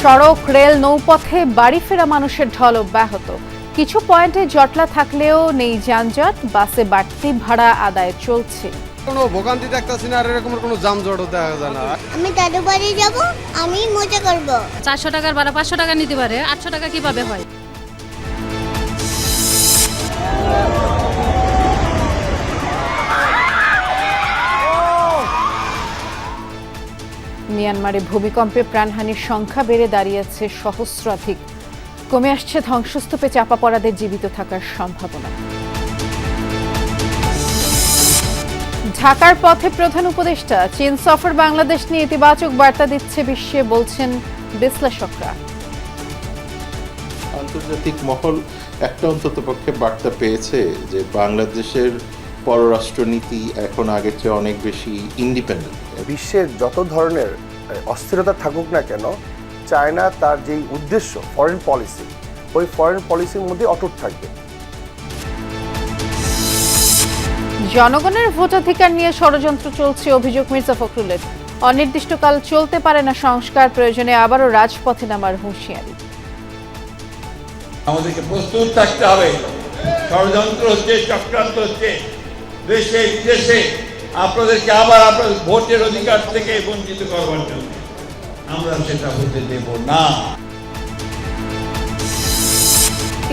সড়ক, রেল, নৌপথে বাড়ি ফেরা মানুষের ঢল অব্যাহত। কিছু পয়েন্টে জটলা থাকলেও নেই যানজট, বাসে বাড়তি ভাড়া আদায় চলছে। কোনো ভোগান্তি দেখতেছি না, আর এরকম কোনো জামজটও দেখা যায় না। আমি দাদু বাড়ি যাব, আমি মজা করব। 400 টাকার ভাড়া 500 টাকা নিতে পারে, 800 টাকা কিভাবে হয়? মিয়ানমারে ভূমিকম্পে প্রাণহানির সংখ্যা বেড়ে দাঁড়িয়েছে সহস্রাধিক। কমে আসছে ধ্বংসস্তূপে চাপা পড়াদের জীবিত থাকার সম্ভাবনা। ঢাকার পথে প্রধান উপদেষ্টা, চীন সফর বাংলাদেশ নিয়ে ইতিবাচক বার্তা দিচ্ছে বিশ্বে, বলছেন বিশ্লেষকরা। আন্তর্জাতিক মহল একটা অন্ততপক্ষে বার্তা পেয়েছে যে বাংলাদেশের পররাষ্ট্রনীতি এখন আগের চেয়ে অনেক বেশি ইন্ডিপেন্ডেন্ট। বিশ্বের যত ধরনের অস্থিরতা থাকুক না কেন, চায়না তার যেই উদ্দেশ্য ফরেন পলিসি, ওই ফরেন পলিসির মধ্যে অটুট থাকবে। জনগণের ভোটাধিকার নিয়ে ষড়যন্ত্র চলছে, অভিযোগ মির্জা ফখরুলের। অনির্দিষ্টকাল চলতে পারে না সংস্কার, প্রয়োজনে আবারও রাজপথে নামার হুঁশিয়ারি। আমাদেরকে প্রস্তুত থাকতে হবে। ষড়যন্ত্র হচ্ছে, চক্রান্ত হচ্ছে দেশে বিদেশে, আপনাদেরকে আবার আপনাদের ভোটের অধিকার থেকে বঞ্চিত করবার জন্য। আমরা সেটা হতে দেব না।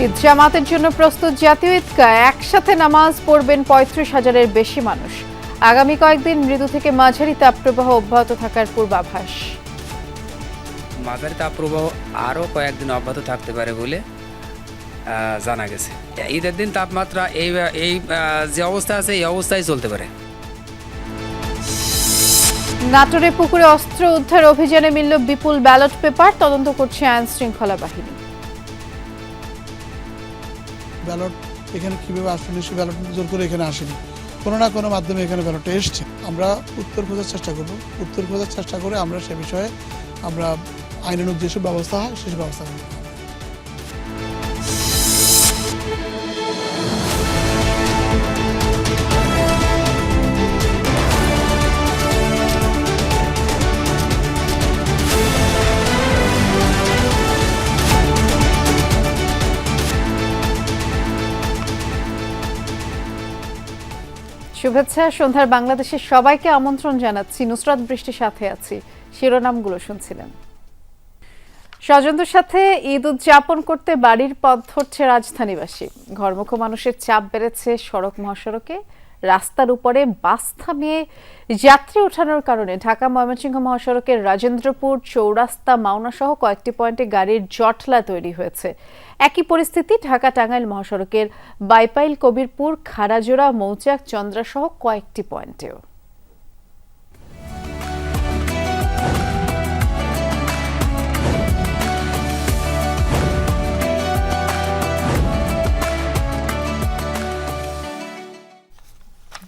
ঈদ জামাতের জন্য প্রস্তুত জাতীয় ঈদগাহ, একসাথে নামাজ পড়বেন 35,000-এর বেশি মানুষ। আগামী কয়েকদিন মৃদু থেকে মাঝারি তাপপ্রবাহ অব্যাহত থাকার পূর্বাভাস। মাঝারি তাপপ্রবাহ আরও কয়েকদিন অব্যাহত থাকতে পারে বলে জানা গেছে। ঈদের দিন তাপমাত্রা এই যে অবস্থা আছে এই অবস্থায় চলতে পারে। নাটোরে পুকুরে অস্ত্র উদ্ধার অভিযানে মিলল বিপুল ব্যালট পেপার, তদন্ত করছে আইন শৃঙ্খলা বাহিনী। ব্যালট এখানে কিভাবে আসলে সে ব্যালট জোর করে এখানে আসেনি, কোনো না কোনো মাধ্যমে এখানে ব্যালটটা এসছে। আমরা উত্তর খোঁজার চেষ্টা করব, উত্তর খোঁজার চেষ্টা করে আমরা সে বিষয়ে আমরা আইনানুগ যেসব ব্যবস্থা হয় সেসব ব্যবস্থা করব। শুভেচ্ছা, সন্ধ্যার বাংলাদেশের সবাইকে আমন্ত্রণ জানাচ্ছি। নুসরাত বৃষ্টির সাথে আছি। শিরোনামগুলো শুনছিলেন। স্বজনদের সাথে ঈদ উদযাপন করতে বাড়ির পথ ধরছে রাজধানীবাসী। ঘরমুখো মানুষের চাপ বেড়েছে সড়ক মহাসড়কে। রাস্তার উপরে বাস থামিয়ে যাত্রী ওঠানোর কারণে ঢাকা ময়মনসিংহ মহাসড়কের রাজেন্দ্রপুর, চৌরাস্তা, মাওনা সহ কয়েকটি পয়েন্টে গাড়ির জটলা তৈরি হয়েছে। একই পরিস্থিতি ঢাকা টাঙ্গাইল মহাসড়কের বাইপাইল, কবিরপুর, খাড়াজোড়া, মৌচাক, চন্দ্রা সহ কয়েকটি পয়েন্টেও।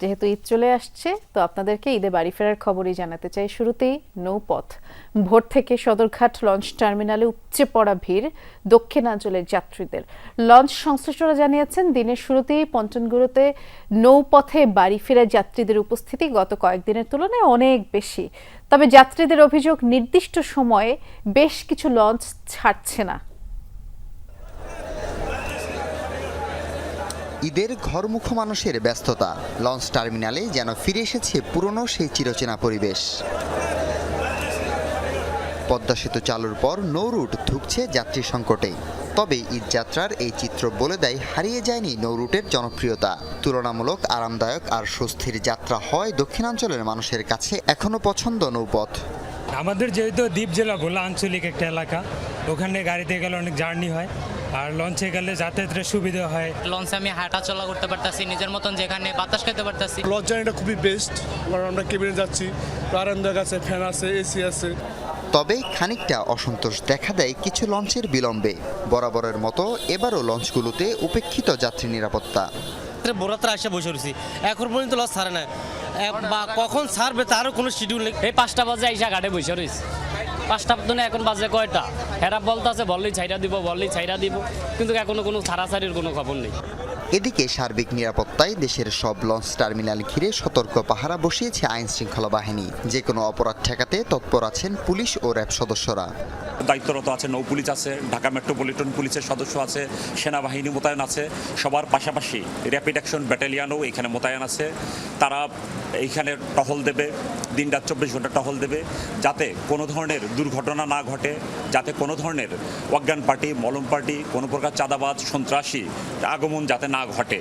যেহেতু ঈদ চলে আসছে, তো আপনাদেরকে ঈদে বাড়ি ফেরার খবরই জানাতে চাই। শুরুতেই নৌপথ। ভোর থেকে সদরঘাট লঞ্চ টার্মিনালে উপচে পড়া ভিড় দক্ষিণাঞ্চলের যাত্রীদের। লঞ্চ সংশ্লিষ্টরা জানিয়েছেন, দিনের শুরুতেই পঞ্চনগুলোতে নৌপথে বাড়ি ফেরা যাত্রীদের উপস্থিতি গত কয়েকদিনের তুলনায় অনেক বেশি। তবে যাত্রীদের অভিযোগ, নির্দিষ্ট সময়ে বেশ কিছু লঞ্চ ছাড়ছে না। ঈদের ঘরমুখো মানুষের ব্যস্ততা। লঞ্চ টার্মিনালে যেন ফিরে এসেছে পুরনো সেই চিরচেনা পরিবেশ। পদ্মা সেতু চালুর পর নৌ রুট ধুঁকছে যাত্রী সংকটে। তবে ঈদ যাত্রার এই চিত্র বলে দেয়, হারিয়ে যায়নি নৌ রুটের জনপ্রিয়তা। তুলনামূলক আরামদায়ক আর স্বস্তির যাত্রা হয় দক্ষিণাঞ্চলের মানুষের কাছে এখনো পছন্দ নৌপথ। আমাদের যেহেতু দ্বীপ জেলা বলে আঞ্চলিক একটা এলাকা, ওখানে গাড়িতে গেলে অনেক জার্নি হয়, আর লঞ্চে গেলে যাতায়াতের সুবিধা হয়। লঞ্চে আমি হাঁটা চলা করতে পারতাছি নিজের মতন, যেখানে বাতাস খেতে পারতাছি। লঞ্চ জার্নিটা খুবই বেস্ট, কারণ আমরা কেবিনে যাচ্ছি, আরামদায়ক আছে, ফ্যান আছে, এসি আছে। তবে খানিকটা অসন্তোষ দেখা দেয় কিছু লঞ্চের বিলম্বে। বরাবরের মতো এবারও লঞ্চগুলোতে উপেক্ষিত যাত্রী নিরাপত্তা। ভোরাত্রা এসে বসে রয়েছি, এখন পর্যন্ত লঞ্চ ছাড়ে না, বা কখন ছাড়বে তারও কোনো শিডিউল নেই। এই 5টা বাজে আইসা ঘাটে বসে রয়েছি। 5টা দিনে এখন বাজে কয়টা, এরা বলতেছে বললেই ছাইরা দিব, কিন্তু এখনো কোনো ছাড়াছাড়ির কোনো খবর নেই। এদিকে সার্বিক নিরাপত্তায় দেশের সব লঞ্চ টার্মিনাল ঘিরে সতর্ক পাহারা বসিয়েছে আইন শৃঙ্খলা বাহিনী। যে কোনো অপরাধ ঠেকাতে তৎপর আছেন পুলিশ ও র্যাব সদস্যরা। দায়িত্বরত আছে, নৌ পুলিশ আছে, ঢাকা মেট্রোপলিটন পুলিশের সদস্য আছে, সেনাবাহিনী মোতায়েন আছে। সবার পাশাপাশি র্যাপিড অ্যাকশন ব্যাটালিয়ানও এখানে মোতায়েন আছে। তারা এইখানে টহল দেবে, দিনরাত 24 ঘন্টা টহল দেবে, যাতে কোনো ধরনের দুর্ঘটনা না ঘটে, যাতে কোনো ধরনের অজ্ঞান পার্টি, মলম পার্টি, কোনো প্রকার চাঁদাবাজ, সন্ত্রাসী আগমন যাতে না ঘটে।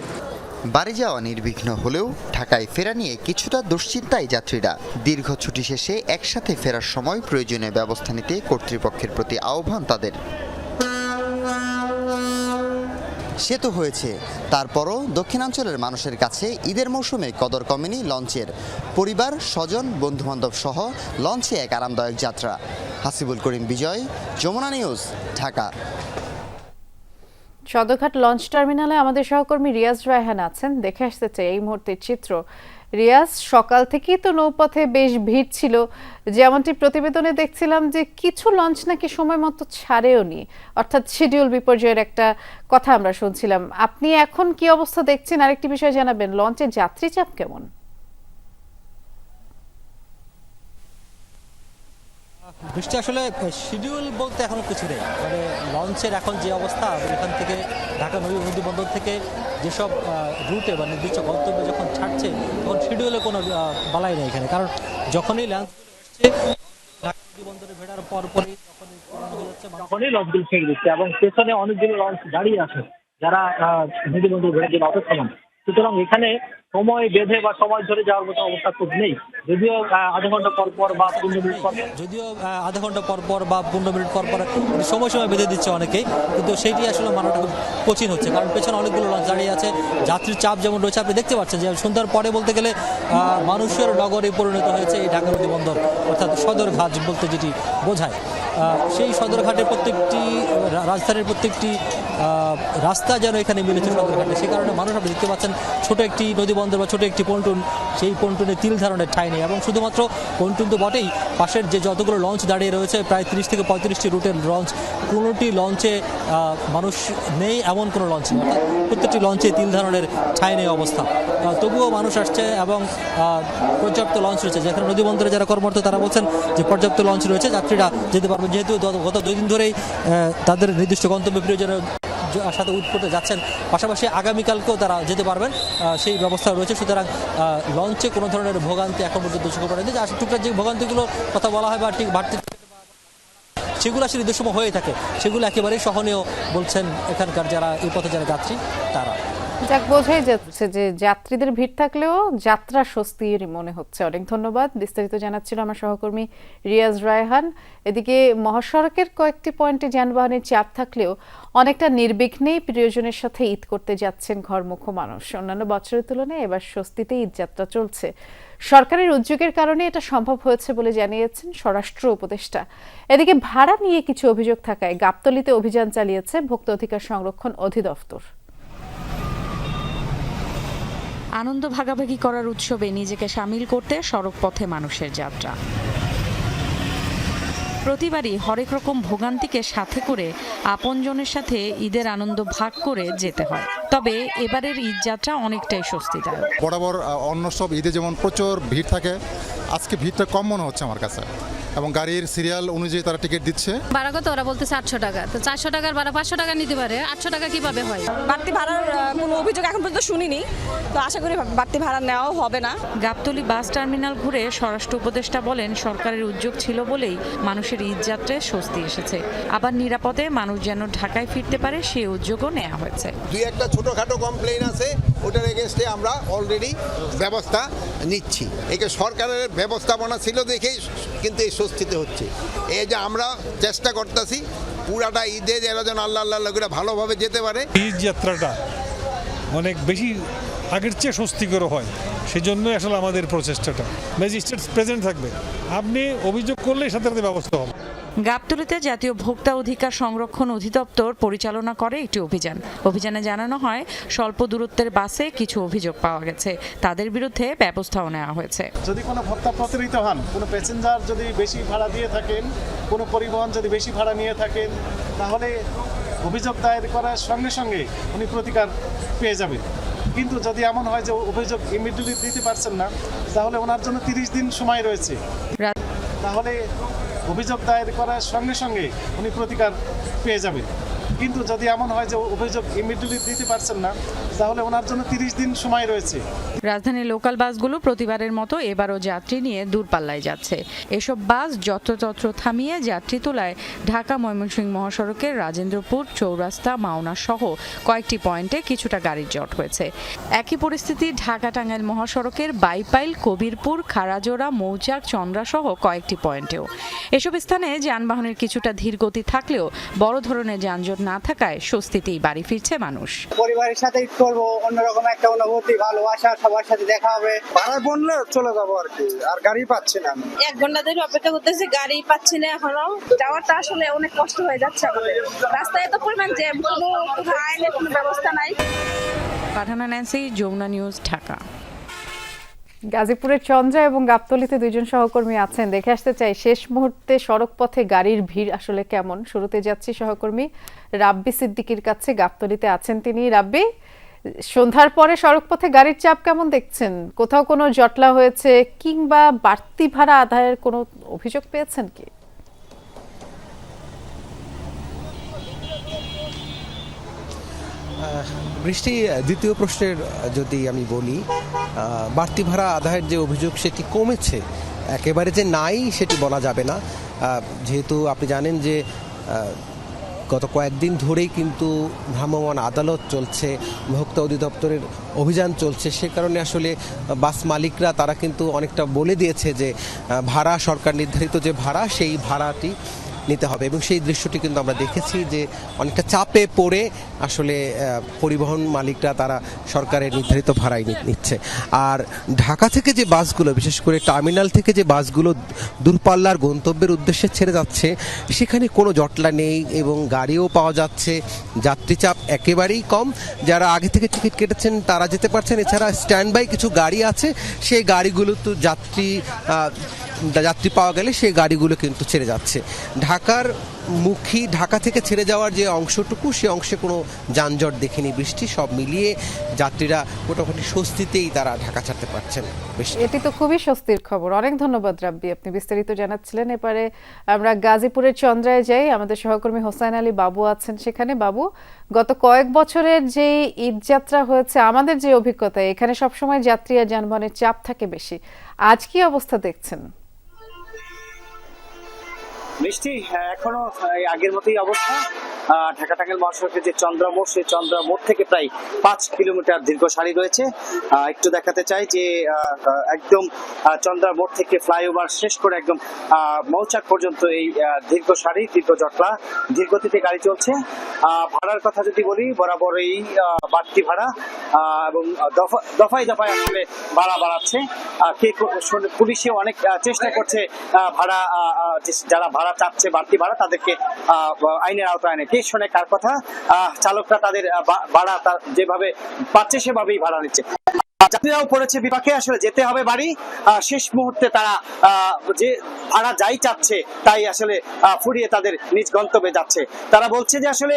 বাড়ি যাওয়া নির্বিঘ্ন হলেও ঢাকায় ফেরা নিয়ে কিছুটা দুশ্চিন্তায় যাত্রীরা। দীর্ঘ ছুটি শেষে একসাথে ফেরার সময় প্রয়োজনীয় ব্যবস্থা নিতে কর্তৃপক্ষের প্রতি আহ্বান তাদের। সে তো হয়েছে, তারপরও দক্ষিণাঞ্চলের মানুষের কাছে ঈদের মৌসুমে কদর কমেনি লঞ্চের। পরিবার, স্বজন, বন্ধুবান্ধব সহ লঞ্চে এক আরামদায়ক যাত্রা। হাসিবুল করিম বিজয়, যমুনা নিউজ, ঢাকা। সদরঘাট লঞ্চ টার্মিনালে আমাদের সহকর্মী রিয়াজ রায়হান আছেন, দেখে আসতে চাই এই মুহূর্তের চিত্র। রিয়াজ, সকাল থেকেই তো নৌপথে বেশ ভিড় ছিল, যেমনটি প্রতিবেদনে দেখছিলাম যে কিছু লঞ্চ নাকি সময় মতো ছাড়েও নি, অর্থাৎ শিডিউল বিপর্যয়ের একটা কথা আমরা শুনছিলাম। আপনি এখন কি অবস্থা দেখছেন, আরেকটি বিষয় জানাবেন, লঞ্চের যাত্রী চাপ কেমন? বৃষ্টি আসলে শিডিউল বলতে এখনো কিছু নেই, মানে লঞ্চের এখন যে অবস্থা, এখান থেকে ঢাকা নদী বন্দর থেকে যেসব রুটে বা নির্দিষ্ট গন্তব্যে যখন ছাড়ছে তখন শিডিউলে কোনো বালাই নেই এখানে, কারণ যখনই লঞ্চ ঢাকা নদী বন্দরে ভেড়ার পরপরই তখনই লঞ্চগুলো ছেড়ে দিচ্ছে এবং পেছনে অনেকগুলো লঞ্চ দাঁড়িয়ে আছে যারা নদী বন্দর ভেড়ার জন্য অপেক্ষমান। সুতরাং এখানে সময় বেঁধে বা সময় ধরে যাওয়ার মতো অবস্থা খুব নেই, যদিও আধা ঘন্টা পর পর বা 15 মিনিট পর সময় বেঁধে দিচ্ছে অনেকেই, কিন্তু সেইটি আসলে মানাটা খুব কঠিন হচ্ছে, কারণ পেছনে অনেকগুলো লঞ্চ দাঁড়িয়ে আছে। যাত্রীর চাপ যেমন রয়েছে, আপনি দেখতে পাচ্ছেন যে সন্ধ্যার পরে বলতে গেলে মানুষের নগরে পরিণত হয়েছে এই ঢাকা নদী বন্দর, অর্থাৎ সদরঘাট বলতে যেটি বোঝায়। সেই সদরঘাটের প্রত্যেকটি রাজধানীর প্রত্যেকটি রাস্তা যেন এখানে মিলেছে সদরঘাটে, সেই কারণে মানুষ আপনি দেখতে পাচ্ছেন ছোট একটি নদী বন্দর বা ছোট একটি পন্টুন, সেই পন্টুনে তিল ধারণের ঠাঁই নেই, এবং শুধুমাত্র পন্টুন তো বটেই, পাশের যে যতগুলো লঞ্চ দাঁড়িয়ে রয়েছে প্রায় 30 থেকে 35টি রুটের লঞ্চ, কোনোটি লঞ্চে মানুষ নেই এমন কোনো লঞ্চ নেই, অর্থাৎ প্রত্যেকটি লঞ্চে তিল ধারণের ঠাঁই নেই অবস্থা। তবুও মানুষ আসছে এবং পর্যাপ্ত লঞ্চ রয়েছে, যেখানে নদী বন্দরে যারা কর্মরত তারা বলছেন যে পর্যাপ্ত লঞ্চ রয়েছে, যাত্রীরা যেতে পারবেন, যেহেতু গত 2 দিন ধরেই তাদের নির্দিষ্ট গন্তব্যে প্রিয়জনের সাথে উৎপত্তি যাচ্ছেন, পাশাপাশি আগামীকালকেও তারা যেতে পারবেন সেই ব্যবস্থা রয়েছে। সুতরাং লঞ্চে কোনো ধরনের ভোগান্তি এখন পর্যন্ত চোখে পড়েনি। যে টুকটাক যে ভোগান্তিগুলোর কথা বলা হয় বা ঠিক বাড়তি সেগুলো আসলে নির্দিষ্ট সময় হয়ে থাকে, সেগুলো একেবারেই সহনীয় বলছেন এখানকার যারা এই পথে যারা যাত্রী তারা। যাক, বোঝাই যাচ্ছে যে যাত্রীদের ভিড় থাকলেও যাত্রা স্বস্তির মনে হচ্ছে। অনেক ধন্যবাদ, বিস্তারিত জানাচ্ছিল আমার সহকর্মী রিয়াজ রায়হান। এদিকে মহাসড়কের কয়েকটি পয়েন্টে যানবাহনের চাপ থাকলেও অনেকটা নির্বিঘ্নেই প্রিয়জনের সাথে ঈদ করতে যাচ্ছেন ঘরমুখো মানুষ। অন্যান্য বছরের তুলনায় এবার স্বস্তিতে ঈদযাত্রা চলছে। সরকারের উদ্যোগের কারণে এটা সম্ভব হয়েছে বলে জানিয়েছেন স্বরাষ্ট্র উপদেষ্টা। এদিকে ভাড়া নিয়ে কিছু অভিযোগ থাকায় গাবতলীতে অভিযান চালিয়েছে ভোক্তা অধিকার সংরক্ষণ অধিদপ্তর। আনন্দ ভাগাভাগি করার উৎসবে নিজেকে সামিল করতে সড়কপথে মানুষের যাত্রা। প্রতিবারই হরেক রকম ভোগান্তিকে সাথে করে আপনজনের সাথে ঈদের আনন্দ ভাগ করে যেতে হয়। তবে এবারের ঈদ যাত্রা অনেকটাই স্বস্তিদায়ক। বরাবর অন্য সব ঈদে যেমন প্রচুর ভিড় থাকে, আজকে ভিড়টা কম মনে হচ্ছে আমার কাছে, এবং গাড়ির সিরিয়াল অনুযায়ী তারা টিকিট দিচ্ছে। ভাড়া কত ওরা বলতেছে 800 টাকা, তো 400 টাকার ভাড়া 500 টাকা নিতে পারে, 800 টাকা কিভাবে হয়? বাড়তি ভাড়ার কোনো অভিযোগ এখন পর্যন্ত শুনিনি, তো আশা করি বাড়তি ভাড়া নেওয়াও হবে না। গাবতলী বাস টার্মিনাল ঘুরে স্বরাষ্ট্র উপদেষ্টা বলেন সরকারের উদ্যোগ ছিল বলেই মানুষের ঈদ যাত্রায় স্বস্তি এসেছে। আবার নিরাপদে মানুষ যেন ঢাকায় ফিরতে পারে সেই উদ্যোগও নেওয়া হয়েছে। 2-1টা ছোটখাটো কমপ্লেইন আছে, ওটার এগেইনস্টে আমরা অলরেডি ব্যবস্থা নিচ্ছি। একে সরকারের ব্যবস্থাপনা ছিল দেখেই কিন্তু এই স্বস্তিতে হচ্ছে। এই যে আমরা চেষ্টা করতেছি পুরাটা ঈদে যারা যেন আল্লাহ আল্লাহ করে ভালোভাবে যেতে পারে। ঈদ যাত্রাটা অনেক বেশি আগের চেয়ে স্বস্তিকর হয়, সেজন্যই আসলে আমাদের প্রচেষ্টাটা। ম্যাজিস্ট্রেট প্রেজেন্ট থাকবে, আপনি অভিযোগ করলে সাথে সাথে ব্যবস্থা হবে। গাবতলীতে জাতীয় ভোক্তা অধিকার সংরক্ষণ অধিদপ্তর পরিচালনা করে একটি অভিযানে জানানো হয় স্বল্প দূরত্বের বাসে কিছু অভিযোগ পাওয়া গেছে, তাদের বিরুদ্ধে ব্যবস্থাও নেওয়া হয়েছে। যদি কোনো ভোক্তা প্রতারিত হন, কোনো প্যাসেঞ্জার যদি বেশি ভাড়া দিয়ে থাকেন, কোনো পরিবহন যদি বেশি ভাড়া নিয়ে থাকেন, তাহলে অভিযোগ দায়ের করার সঙ্গে সঙ্গে উনি প্রতিকার পেয়ে যাবেন। কিন্তু যদি এমন হয় যে অভিযোগ ইমিডিয়েটলি দিতে পারছেন না, তাহলে ওনার জন্য 30 দিন সময় রয়েছে। তাহলে অভিযোগ দায়ের করার সঙ্গে সঙ্গে উনি প্রতিকার পেয়ে যাবেন। কিন্তু যদি এমন হয় যে অভিযোগ ইমিডিয়েটলি দিতে পারছেন না, তাহলে ওনার জন্য 30 দিন সময় রয়েছে। রাজধানীর লোকাল বাসগুলো প্রতিবারের মতো এবারও যাত্রী নিয়ে দূরপাল্লায় যাচ্ছে। এসব বাস যত্রতত্র থামিয়ে যাত্রী তোলায় ঢাকা ময়মনসিংহ মহাসড়কের রাজেন্দ্রপুর, চৌরাস্তা, মাওনা সহ কয়েকটি পয়েন্টে কিছুটা গাড়ির জট হয়েছে। একই পরিস্থিতি ঢাকা টাঙ্গাইল মহাসড়কের বাইপাইল, কবিরপুর, খাড়াজোড়া, মৌচাক, চন্দ্রা সহ কয়েকটি পয়েন্টেও। এসব স্থানে যানবাহনের কিছুটা ধীর গতি থাকলেও বড় ধরনের যানজট না থাকায় স্বস্তিতেই বাড়ি ফিরছে মানুষ। পরিবারের সাথে ঈদ করবো, অন্যরকম একটা অনুভূতি, ভালোবাসা, সবার সাথে দেখা হবে। ভাড়া বললে চলে যাবো আর কি, আর গাড়ি পাচ্ছি না। 1 ঘন্টা ধরে অপেক্ষা করতেছি, গাড়ি পাচ্ছি না। এখনো যাওয়াটা আসলে অনেক কষ্ট হয়ে যাচ্ছে আমাদের। রাস্তায় এত পরিমাণ জ্যাম, কোনো আইনের কোনো ব্যবস্থা নাই। পাঠানা ন্যান্সি, যমুনা নিউজ, ঢাকা। গাজীপুরের চন্দ্রা এবং গাবতলীতে 2 জন সহকর্মী আছেন, দেখে আসতে চাই শেষ মুহূর্তে সড়ক পথে গাড়ির ভিড় আসলে কেমন। শুরুতে যাচ্ছি সহকর্মী রাব্বি সিদ্দিকীর কাছে, গাবতলীতে আছেন তিনি। রাব্বি, সন্ধ্যার পরে সড়ক পথে গাড়ির চাপ কেমন দেখছেন? কোথাও কোনো জটলা হয়েছে কিংবা বাড়তি ভাড়া আদায়ের কোনো অভিযোগ পেয়েছেন কি? বৃষ্টি, দ্বিতীয় প্রশ্নের যদি আমি বলি, বাড়তি ভাড়া আদায়ের যে অভিযোগ সেটি কমেছে, একেবারে যে নাই সেটি বলা যাবে না। যেহেতু আপনি জানেন যে গত কয়েকদিন ধরেই কিন্তু ভ্রাম্যমাণ আদালত চলছে, ভোক্তা অধিদপ্তরের অভিযান চলছে, সে কারণে আসলে বাস মালিকরা তারা কিন্তু অনেকটা বলে দিয়েছে যে ভাড়া, সরকার নির্ধারিত যে ভাড়া সেই ভাড়াটি নিতে হবে। এবং সেই দৃশ্যটি কিন্তু আমরা দেখেছি যে অনেকটা চাপে পড়ে আসলে পরিবহন মালিকরা তারা সরকারের নির্ধারিত ভাড়াই নিচ্ছে। আর ঢাকা থেকে যে বাসগুলো, বিশেষ করে টার্মিনাল থেকে যে বাসগুলো দূরপাল্লার গন্তব্যের উদ্দেশ্যে ছেড়ে যাচ্ছে, সেখানে কোনো জটলা নেই এবং গাড়িও পাওয়া যাচ্ছে, যাত্রী চাপ একেবারেই কম। যারা আগে থেকে টিকিট কেটেছেন তারা যেতে পারছেন। এছাড়া স্ট্যান্ড বাই কিছু গাড়ি আছে, সেই গাড়িগুলো তো যাত্রী পাওয়া গেলে সেই গাড়িগুলো কিন্তু ছেড়ে যাচ্ছে। ঢাকার মুখী, ঢাকা থেকে ছেড়ে যাওয়ার যে অংশটুকু, সে অংশে কোনো যানজট দেখিনি বৃষ্টি। সব মিলিয়ে যাত্রীরা মোটামুটি স্বস্তিতেই তারা ঢাকা ছাড়তে পারছেন। এটি তো খুবই স্বস্তির খবর। অনেক ধন্যবাদ রাব্বি, আপনি বিস্তারিত জানাচ্ছিলেন। এবারে আমরা গাজীপুরের চন্দ্রায় যাই, আমাদের সহকর্মী হোসাইন আলী বাবু আছেন সেখানে। বাবু, গত কয়েক বছরের যে ঈদ যাত্রা হয়েছে, আমাদের যে অভিজ্ঞতা, এখানে সবসময় যাত্রী আর যানবাহনের চাপ থাকে বেশি। আজ কি অবস্থা দেখছেন? বৃষ্টি, এখনো আগের মতোই অবস্থা। ঢাকা টাঙ্গাইল মহাসড়কের যে চন্দ্রা মোড়, সেই চন্দ্রা মোড় থেকে প্রায় 5 কিলোমিটার দীর্ঘ সারি রয়েছে। একটু দেখাতে চাই যে একদম চন্দ্রা মোড় থেকে ফ্লাইওভার শেষ করে একদম মৌচাক পর্যন্ত এই দীর্ঘ সারি, দীর্ঘ জটলা, ধীরগতিতে গাড়ি চলছে। ভাড়ার কথা যদি বলি, বরাবর এই বাড়তি ভাড়া এবং দফায় দফায় আসলে ভাড়া বাড়াচ্ছে। পুলিশে অনেক চেষ্টা করছে ভাড়া, যারা ভাড়া চাচ্ছে বাড়তি ভাড়া, তাদেরকে আইনের আওতায় আনে। কে শোনে কার কথা? চালকরা তাদের ভাড়া যেভাবে পাচ্ছে সেভাবেই ভাড়া নিচ্ছে। যাত্রীরাও পড়েছে বিপাকে, আসলে যেতে হবে বাড়ি। শেষ মুহূর্তে তারা যে ভাড়া যাই চাচ্ছে তাই আসলে ফুরিয়ে তাদের নিজ গন্তব্যে যাচ্ছে। তারা বলছে যে আসলে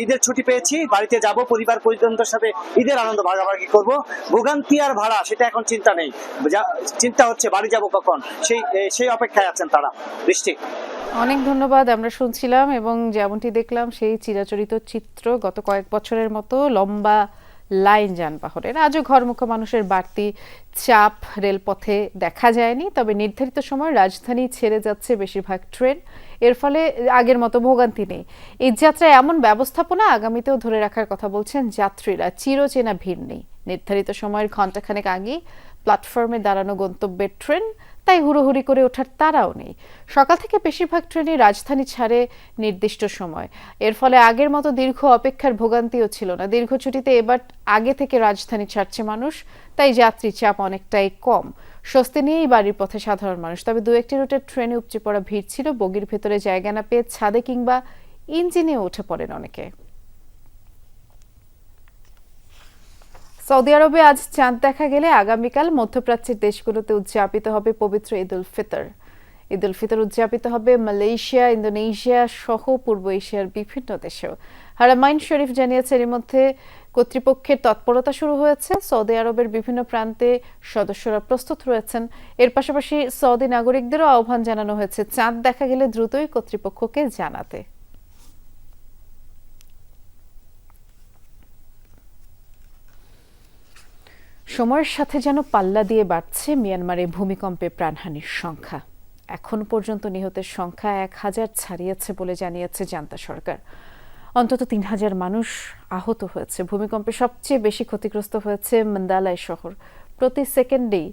ঈদের ছুটি পেয়েছি, বাড়িতে যাব, পরিবার পরিজনদের সাথে ঈদের আনন্দ ভাগাভাগি করব। ভোগান্তি আর ভাড়া সেটা এখন চিন্তা নেই, চিন্তা হচ্ছে বাড়ি যাব কখন, সেই অপেক্ষায় আছেন তারা। বৃষ্টি, অনেক ধন্যবাদ। আমরা শুনছিলাম এবং যেমনটি দেখলাম সেই চিরাচরিত চিত্র। গত কয়েক বছরের মতো লম্বা লাইন যানবাহনের, আজও ঘরমুখো মানুষের বাড়তি চাপ রেলপথে দেখা যায়নি। তবে নির্ধারিত সময় রাজধানী ছেড়ে যাচ্ছে বেশিরভাগ ট্রেন, এর ফলে আগের মতো ভোগান্তি নেই। ঈদযাত্রায় এমন ব্যবস্থাপনা আগামীতেও ধরে রাখার কথা বলছেন যাত্রীরা। চিরচেনা ভিড় নেই, নির্ধারিত সময়ের ঘণ্টাখানেক আগেই প্ল্যাটফর্মে দাঁড়ানো গন্তব্যের ট্রেন, তাই হুড়োহুড়ি করে ওঠার তাড়াও নেই। সকাল থেকে বেশিরভাগ ট্রেনই রাজধানী ছাড়ে নির্দিষ্ট সময়। এর ফলে আগের মতো দীর্ঘ অপেক্ষার ভোগান্তিও ছিল না। দীর্ঘ ছুটিতে এবার আগে থেকে রাজধানী ছাড়ছে মানুষ, তাই যাত্রী চাপ অনেকটাই কম। স্বস্তি নিয়েই বাড়ির পথে সাধারণ মানুষ। তবে দু একটি রুটের ট্রেনে উপচে পড়া ভিড় ছিল। বগির ভেতরে জায়গা না পেয়ে ছাদে কিংবা ইঞ্জিনে উঠে পড়েন অনেকে। সৌদি আরবে আজ চাঁদ দেখা গেলে আগামীকাল মধ্যপ্রাচ্যের দেশগুলোতে উদযাপিত হবে পবিত্র ঈদ উল ফিতর। ঈদ উল ফিতর উদযাপিত হবে মালয়েশিয়া, ইন্দোনেশিয়া সহ পূর্ব এশিয়ার বিভিন্ন দেশেও। হারামাইন শরীফ জানিয়েছে এর মধ্যে কর্তৃপক্ষের তৎপরতা শুরু হয়েছে। সৌদি আরবের বিভিন্ন প্রান্তে সদস্যরা প্রস্তুত রয়েছেন। এর পাশাপাশি সৌদি নাগরিকদেরও আহ্বান জানানো হয়েছে চাঁদ দেখা গেলে দ্রুতই কর্তৃপক্ষকে জানাতে। সময়ের সাথে যেন পাল্লা দিয়ে বাড়ছে মিয়ানমারে ভূমিকম্পে প্রাণহানির সংখ্যা। এখন পর্যন্ত নিহতের সংখ্যা 1000 ছাড়িয়েছে বলে জানিয়েছে জান্তা সরকার। অন্তত 3000 মানুষ আহত হয়েছে। ভূমিকম্পে সবচেয়ে বেশি ক্ষতিগ্রস্ত হয়েছে মন্দালাই শহর। প্রতি সেকেন্ডেই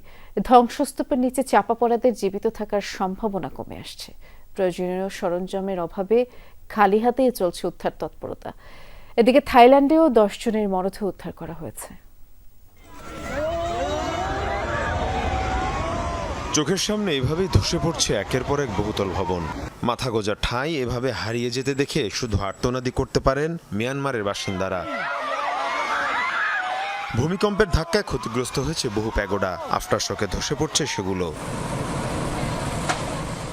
ধ্বংসস্তূপের নিচে চাপা পড়াদের জীবিত থাকার সম্ভাবনা কমে আসছে। প্রয়োজনীয় সরঞ্জামের অভাবে খালি হাতেই চলছে উদ্ধার তৎপরতা। এদিকে থাইল্যান্ডেও 10 জনের মরদেহ উদ্ধার করা হয়েছে। চোখের সামনে এভাবেই ধসে পড়ছে একের পর এক বহুতল ভবন। মাথা গোজা ঠাঁই এভাবে হারিয়ে যেতে দেখে শুধু আর্তনাদি করতে পারেন মিয়ানমারের বাসিন্দারা। ভূমিকম্পের ধাক্কায় ক্ষতিগ্রস্ত হয়েছে বহু প্যাগোডা, আফটারশকে ধসে পড়ছে সেগুলো।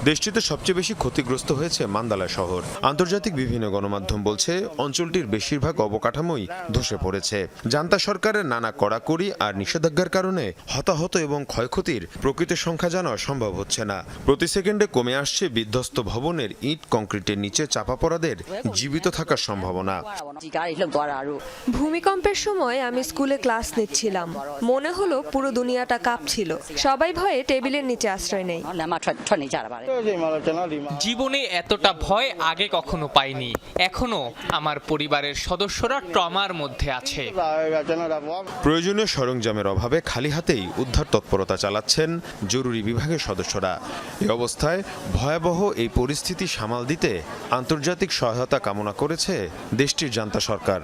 দেশটিতে সবচেয়ে বেশি ক্ষতিগ্রস্ত হয়েছে মান্দালা শহর। আন্তর্জাতিক বিভিন্ন গণমাধ্যম বলছে অঞ্চলটির বেশিরভাগ অবকাঠামোই ধসে পড়েছে। জান্তা সরকারের নানা কড়াকড়ি আর নিষেধাজ্ঞার কারণে হতাহত এবং ক্ষয়ক্ষতির প্রকৃত সংখ্যা জানা সম্ভব হচ্ছে না। প্রতি সেকেন্ডে কমে আসছে বিধ্বস্ত ভবনের ইট কংক্রিটের নিচে চাপা পড়াদের জীবিত থাকার সম্ভাবনা। ভূমিকম্পের সময় আমি স্কুলে ক্লাস নিচ্ছিলাম। মনে হলো পুরো দুনিয়াটা কাঁপছিল। সবাই ভয়ে টেবিলের নিচে আশ্রয় নেয়। জীবনে এতটা ভয় আগে কখনো পাইনি। এখনো আমার পরিবারের সদস্যরা ট্রমার মধ্যে আছে। প্রয়োজনীয় সরঞ্জামের অভাবে খালি হাতেই উদ্ধার তৎপরতা চালাচ্ছেন জরুরি বিভাগের সদস্যরা। এই অবস্থায় ভয়াবহ এই পরিস্থিতি সামাল দিতে আন্তর্জাতিক সহায়তা কামনা করেছে দেশটির জান্তা সরকার।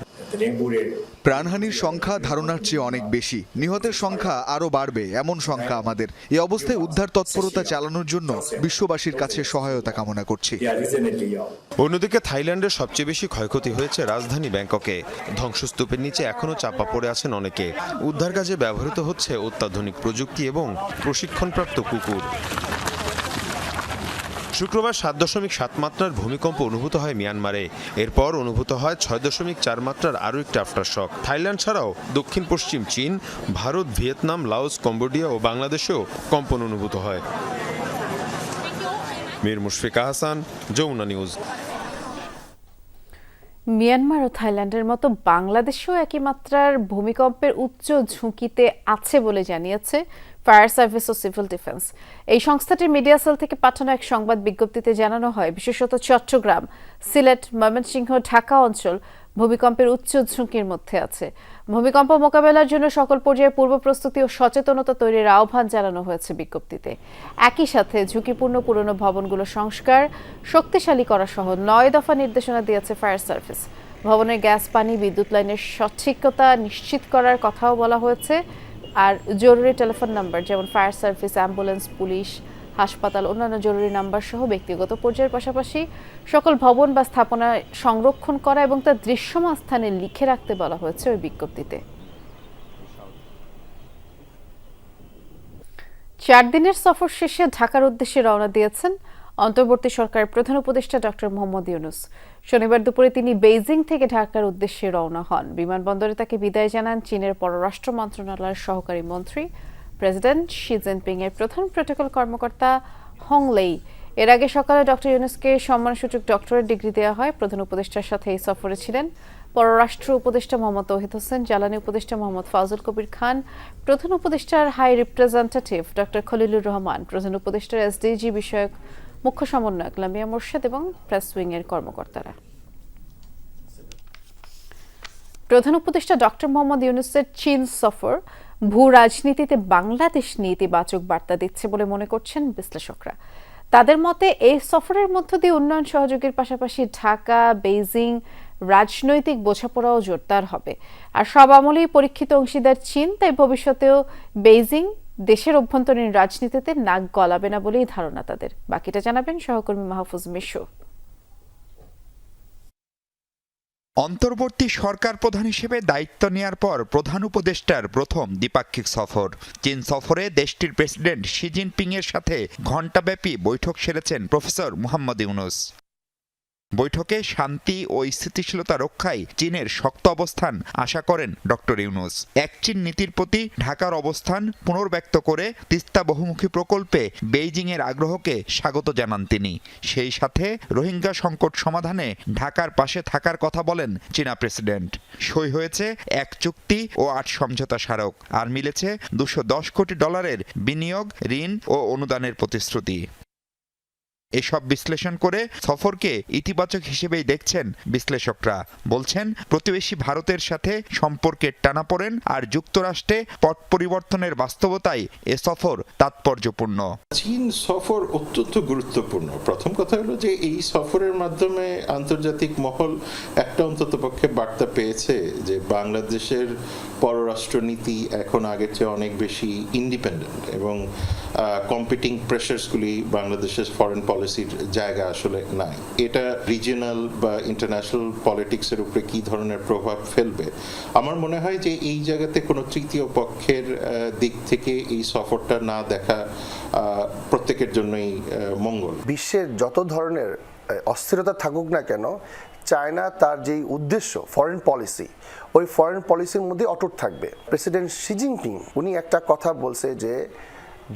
প্রাণহানির সংখ্যা ধারণার চেয়ে অনেক বেশি। নিহতের সংখ্যা আরও বাড়বে এমন সংখ্যা আমাদের। এই অবস্থায় উদ্ধার তৎপরতা চালানোর জন্য বিশ্ববাসীর কাছে সহায়তা কামনা করছি। অন্যদিকে থাইল্যান্ডের সবচেয়ে বেশি ক্ষয়ক্ষতি হয়েছে রাজধানী ব্যাংককে। ধ্বংসস্তূপের নিচে এখনও চাপা পড়ে আছেন অনেকে। উদ্ধার কাজে ব্যবহৃত হচ্ছে অত্যাধুনিক প্রযুক্তি এবং প্রশিক্ষণপ্রাপ্ত কুকুর। শুক্রবার 7.7 মাত্রার ভূমিকম্প অনুভূত হয় মিয়ানমারে। এরপর অনুভূত হয় 6.4 মাত্রার আরও একটি আফটারশক। থাইল্যান্ড ছাড়াও দক্ষিণ পশ্চিম চীন, ভারত, ভিয়েতনাম, লাওস, কম্বোডিয়া ও বাংলাদেশেও কম্পন অনুভূত হয়। মীর মুশফিকা হাসান, যমুনা নিউজ। মিয়ানমার ও থাইল্যান্ডের মতো বাংলাদেশেও একই মাত্রার ভূমিকম্পের উচ্চ ঝুঁকিতে আছে বলে জানিয়েছে ফায়ার সার্ভিস ও সিভিল ডিফেন্স। এই সংস্থাটির মিডিয়া সেল থেকে পাঠানো এক সংবাদ বিজ্ঞপ্তিতে জানানো হয়, বিশেষত চট্টগ্রাম, সিলেট, ময়মনসিংহ, ঢাকা অঞ্চল ভূমিকম্পের উচ্চ ঝুঁকির মধ্যে আছে। ভূমিকম্প মোকাবেলার জন্য সকল পর্যায়ে পূর্ব প্রস্তুতি ও সচেতনতা তৈরির আহ্বান জানানো হয়েছে বিজ্ঞপ্তিতে। একই সাথে ঝুঁকিপূর্ণ পুরনো ভবনগুলো সংস্কার, শক্তিশালী করা সহ 9 দফা নির্দেশনা দিয়েছে ফায়ার সার্ভিস। ভবনের গ্যাস, পানি, বিদ্যুৎ লাইনের সঠিকতা নিশ্চিত করার কথাও বলা হয়েছে। আর জরুরি টেলিফোন নাম্বার যেমন ফায়ার সার্ভিস, অ্যাম্বুলেন্স, পুলিশ, হাসপাতাল, অন্যান্য জরুরি নাম্বার সহ ব্যক্তিগত পর্যায়ের পাশাপাশি সকল ভবন বা স্থাপনা সংরক্ষণ করা এবং তা দৃশ্যমান স্থানে লিখে রাখতে বলা হয়েছে ওই বিজ্ঞপ্তিতে। 4 দিনের সফর শেষে ঢাকার উদ্দেশ্যে রওনা দিয়েছেন অন্তর্বর্তী সরকারের প্রধান উপদেষ্টা ডক্টর মোহাম্মদ ইউনূস। শনিবার দুপুরে তিনি বেইজিং থেকে ঢাকার উদ্দেশ্যে রওনা হন। বিমানবন্দরে তাকে বিদায় জানান চীনের পররাষ্ট্র মন্ত্রণালয়ের সহকারী মন্ত্রী। প্রেসিডেন্ট শি জিনপিং এর প্রধান প্রোটোকল কর্মকর্তা হং লেই। এর আগে সকালে ডক্টর ইউনূসকে সম্মানসূচক ডক্টরেট ডিগ্রি দেওয়া হয়। প্রধান উপদেষ্টার সাথে এই সফরে ছিলেন পররাষ্ট্র উপদেষ্টা মোহাম্মদ তৌহিদ হোসেন, জ্বালানি উপদেষ্টা মোহাম্মদ ফাজল কবির খান, প্রধান উপদেষ্টার high representative doctor Khalilur Rahman, প্রধান উপদেষ্টার এসডিজি বিষয়ক মুখ্য সমন্বয়ক লামিয়া মোর্শেদ এবং প্রেস উইং এর কর্মকর্তারা। প্রধান উপদেষ্টা ডক্টর মোহাম্মদ ইউনূসের চীন সফর ভূ রাজনীতিতে বাংলাদেশ নেতিবাচক বার্তা দিচ্ছে বলে মনে করছেন বিশ্লেষকরা। তাদের মতে এই সফরের মধ্য দিয়ে উন্নয়ন সহযোগের পাশাপাশি ঢাকা বেইজিং রাজনৈতিক বোঝাপড়াও জোরদার হবে। আর সব আমলেই পরীক্ষিত অংশীদার চীন, তাই ভবিষ্যতেও বেইজিং দেশের অভ্যন্তরীণ রাজনীতিতে নাক গলাবে না বলেই ধারণা তাদের। বাকিটা জানাবেন সহকর্মী মাহফুজ মিশু। অন্তর্বর্তী সরকার প্রধান হিসেবে দায়িত্ব নেয়ার পর প্রধান উপদেষ্টার প্রথম দ্বিপাক্ষিক সফর। চীন সফরে দেশটির প্রেসিডেন্ট শি জিনপিং এর সাথে ঘণ্টাব্যাপী বৈঠক সেরেছেন প্রফেসর মোহাম্মদ ইউনূস। বৈঠকে শান্তি ও স্থিতিশীলতা রক্ষায় চীনের শক্ত অবস্থান আশা করেন ডক্টর ইউনূস। এক চীন নীতির প্রতি ঢাকার অবস্থান পুনর্ব্যক্ত করে তিস্তা বহুমুখী প্রকল্পে বেইজিং এর আগ্রহকে স্বাগত জানান তিনি। সেই সাথে রোহিঙ্গা সংকট সমাধানে ঢাকার পাশে থাকার কথা বলেন চীনা প্রেসিডেন্ট। সই হয়েছে 1 চুক্তি ও 8 সমঝোতা স্মারক, আর মিলেছে $210 কোটি বিনিয়োগ, ঋণ ও অনুদানের প্রতিশ্রুতি। এসব বিশ্লেষণ করে সফরকে ইতিবাচক হিসেবেই দেখছেন বিশ্লেষকরা। বলছেন প্রতিবেশী ভারতের সাথে সম্পর্কের টানাপোড়েন আর যুক্তরাষ্ট্রে পট পরিবর্তনের বাস্তবতায় এ সফর তাৎপর্যপূর্ণ। চীন সফর অত্যন্ত গুরুত্বপূর্ণ। প্রথম কথা হলো যে এই সফরের মাধ্যমে আন্তর্জাতিক মহল একটা অন্ততপক্ষে বার্তা পেয়েছে যে বাংলাদেশের পররাষ্ট্রনীতি এখন আগের চেয়ে অনেক বেশি ইন্ডিপেন্ডেন্ট এবং কম্পিটিং প্রেশারসগুলি বাংলাদেশের ফরেন পলিসির জায়গা আসলে নাই। এটা রিজিয়নাল বা ইন্টারন্যাশনাল পলিটিক্সের উপরে কি ধরনের প্রভাব ফেলবে, আমার মনে হয় যে এই জায়গাতে কোনো তৃতীয় পক্ষের দিক থেকে এই সফরটা না দেখা প্রত্যেকের জন্যই মঙ্গল। বিশ্বের যত ধরনের অস্থিরতা থাকুক না কেন, চায়না তার যেই উদ্দেশ্য ফরেন পলিসি, ওই ফরেন পলিসির মধ্যে অটুট থাকবে। প্রেসিডেন্ট শি জিনপিং উনি একটা কথা বলছে যে